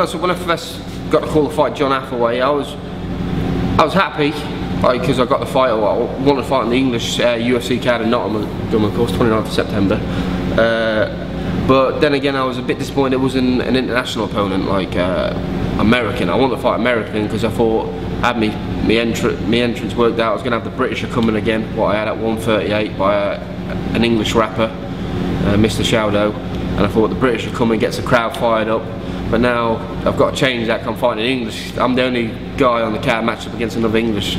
when I first got to call the fight John Hathaway, I was happy because I got the fight. I wanted to fight on the English UFC card in Nottingham England, of course, 29th of September. But then again, I was a bit disappointed it wasn't an international opponent like American. I wanted to fight American because I thought I had my entrance worked out. I was going to have the British coming again, what I had at 138 by an English rapper, Mr. Shaudo, and I thought the British would come and gets the crowd fired up. But now I've got to change that. I'm fighting in English. I'm the only guy on the card matched up against another English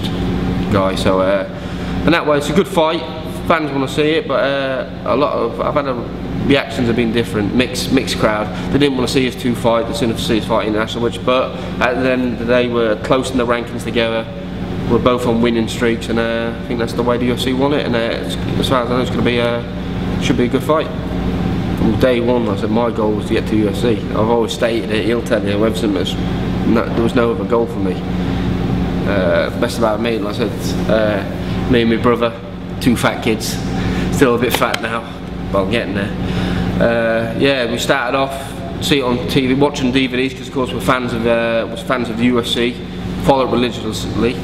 guy. So and that way it's a good fight. Fans want to see it, but I've had reactions have been different. Mixed crowd. They didn't want to see us two fight. They wanted to see us fight international. But at the end of the day, we're close in the rankings together. We're both on winning streaks, and I think that's the way the UFC want it. And as far as I know, it's going to be should be a good fight. From day one, I said my goal was to get to UFC. I've always stated it. He'll tell you, there was no other goal for me. Best about me, like I said, me and my brother, two fat kids, still a bit fat now, but I'm getting there. Yeah, we started off, see it on TV, watching DVDs, because of course we're fans of the UFC, follow it religiously.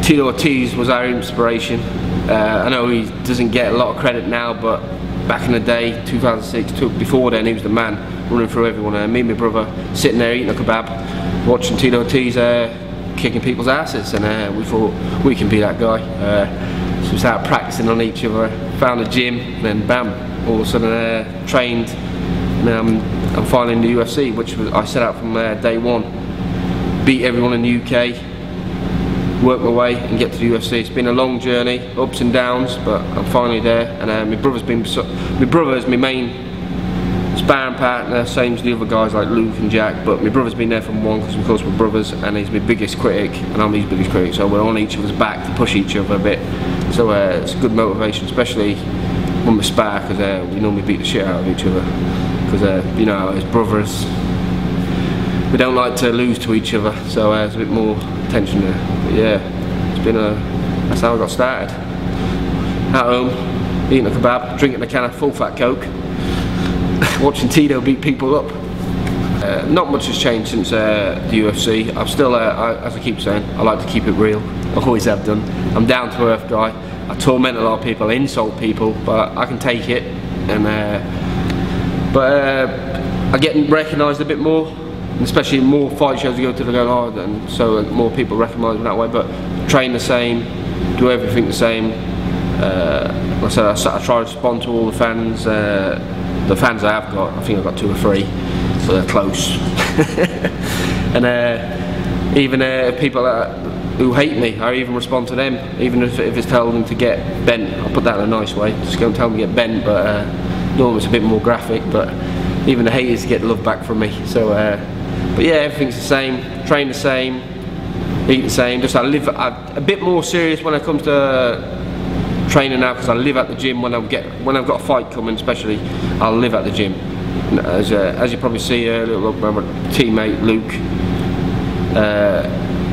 Tito Ortiz was our inspiration. I know he doesn't get a lot of credit now, but back in the day, 2006, before then, he was the man running through everyone. Me and my brother sitting there eating a kebab, watching Tito Ortiz kicking people's asses, and we thought we can be that guy. So we started practicing on each other, found a gym, and then bam, all of a sudden trained, and then I'm finally in the UFC, which I set out from day one. Beat everyone in the UK, work my way and get to the UFC. It's been a long journey, ups and downs, but I'm finally there. And my brother is my main sparring partner, same as the other guys like Luke and Jack. But my brother's been there from one because of course we're brothers, and he's my biggest critic, and I'm his biggest critic. So we're on each other's back to push each other a bit. So it's a good motivation, especially when we spar, because we normally beat the shit out of each other. Because you know, as brothers, we don't like to lose to each other, so there's a bit more tension there. But yeah, it's been that's how I got started. At home, eating a kebab, drinking a can of full fat Coke, watching Tito beat people up. Not much has changed since the UFC. I'm still, as I keep saying, I like to keep it real. I always have done. I'm down to earth guy. I torment a lot of people, I insult people, but I can take it. And I get recognised a bit more. Especially more fight shows you go to, they're going hard, and so more people recognise me that way. But train the same, do everything the same. Like I said, I try to respond to all the fans. The fans I have got, I think I've got 2 or 3, so they're close. And even people who hate me, I even respond to them, even if it's telling them to get bent. I'll put that in a nice way. Just go and tell them to get bent, but normally it's a bit more graphic. But even the haters get love back from me. So. But yeah, everything's the same, train the same, eat the same. Just I live a bit more serious when it comes to training now, because I live at the gym. When I've got a fight coming, especially, I'll live at the gym. As you probably see earlier, my teammate Luke,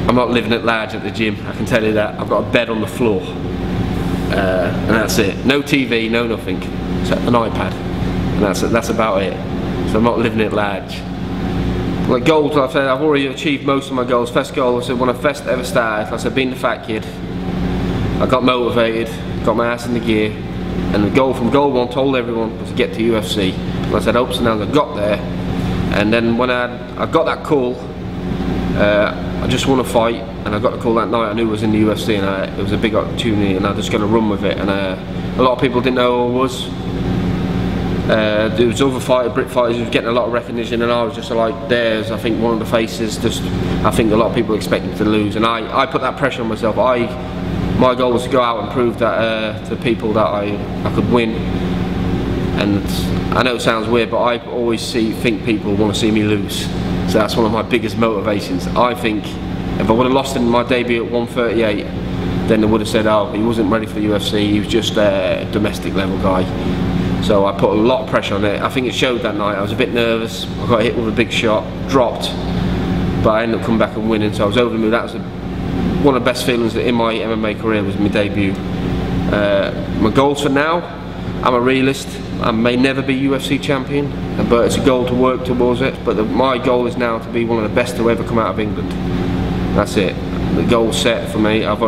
I'm not living at large at the gym. I can tell you that. I've got a bed on the floor, and that's it. No TV, no nothing, except an iPad, and that's about it. So I'm not living at large. Like goals, I've already achieved most of my goals. First goal, I said when I first ever started, I said being the fat kid, I got motivated, got my ass in the gear, and the goal from goal one, told everyone, was to get to UFC. And I said ups and downs, I got there, and then when I got that call, I just want to fight, and I got the call that night. I knew it was in the UFC, and it was a big opportunity, and I was just going to run with it. And a lot of people didn't know who I was. There was other Brit fighters who were getting a lot of recognition, and I was just like, there's, I think, one of the faces. Just, I think a lot of people expect me to lose, and I put that pressure on myself. My goal was to go out and prove that to people that I could win. And I know it sounds weird, but I always think people want to see me lose. So that's one of my biggest motivations. I think if I would have lost in my debut at 138, then they would have said, oh, he wasn't ready for the UFC. He was just a domestic level guy. So I put a lot of pressure on it. I think it showed that night. I was a bit nervous. I got hit with a big shot, dropped, but I ended up coming back and winning. So I was over the moon. That was one of the best feelings in my MMA career, was my debut. My goals for now, I'm a realist. I may never be UFC champion, but it's a goal to work towards it. But my goal is now to be one of the best to ever come out of England. That's it. The goal's set for me. I've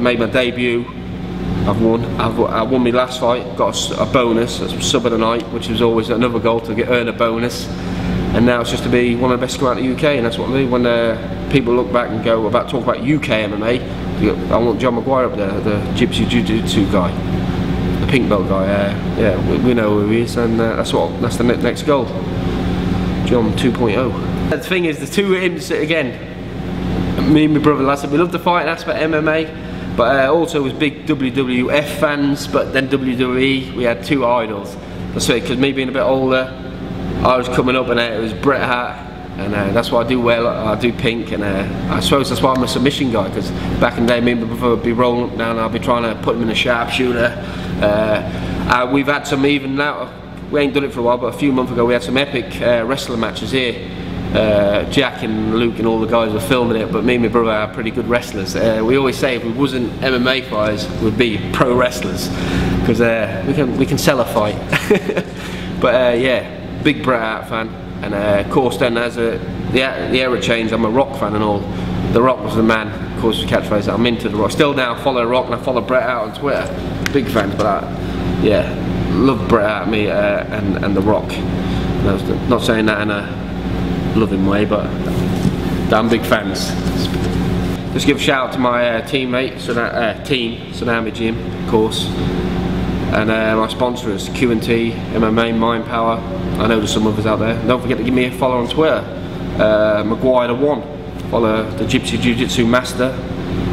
made my debut. I've won. I won my last fight. Got a bonus, a sub of the night, which was always another goal to earn a bonus. And now it's just to be one of the best to come out of the UK, and that's what I do. When people look back and go about talk about UK MMA, I want John Maguire up there, the Gypsy Jiu-Jitsu guy, the pink belt guy. Yeah, we know who he is, and that's the next goal. John 2.0. The thing is, the two of him again. Me and my brother, last we love the fighting aspect of MMA, but also was big WWF fans. But then WWE, we had two idols. That's it, because me being a bit older, I was coming up and it was Bret Hart, and that's why I do wear, I do pink, and I suppose that's why I'm a submission guy, because back in the day me and my brother would be rolling up down, I'd be trying to put him in a sharpshooter. We've had some, even now, we ain't done it for a while, but a few months ago we had some epic wrestling matches here. Jack and Luke and all the guys were filming it, but me and my brother are pretty good wrestlers. We always say if we wasn't MMA fighters, we'd be pro wrestlers, because we can sell a fight. But yeah, big Bret Hart fan, and of course then as the era changed, I'm a Rock fan and all. The Rock was the man, of course, the catchphrase. I'm into the Rock. Still now follow Rock, and I follow Bret Hart on Twitter. Big fans, but yeah, love Bret Hart, me and the Rock. Not saying that in a loving way, but I'm big fans. Just give a shout out to my teammate, Tsunami Gym, of course, and my sponsors, Q&T, MMA, Mind Power. I know there's some others out there. Don't forget to give me a follow on Twitter, Maguire the One. Follow the Gypsy Jiu-Jitsu Master,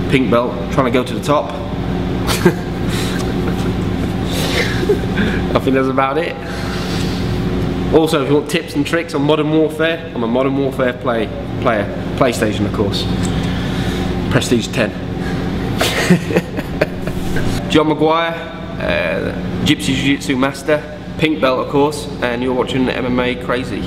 pink belt, trying to go to the top. I think that's about it. Also, if you want tips and tricks on Modern Warfare, I'm a Modern Warfare player. PlayStation, of course. Prestige 10. John Maguire, Gypsy Jiu-Jitsu Master, pink belt, of course, and you're watching MMA Crazy.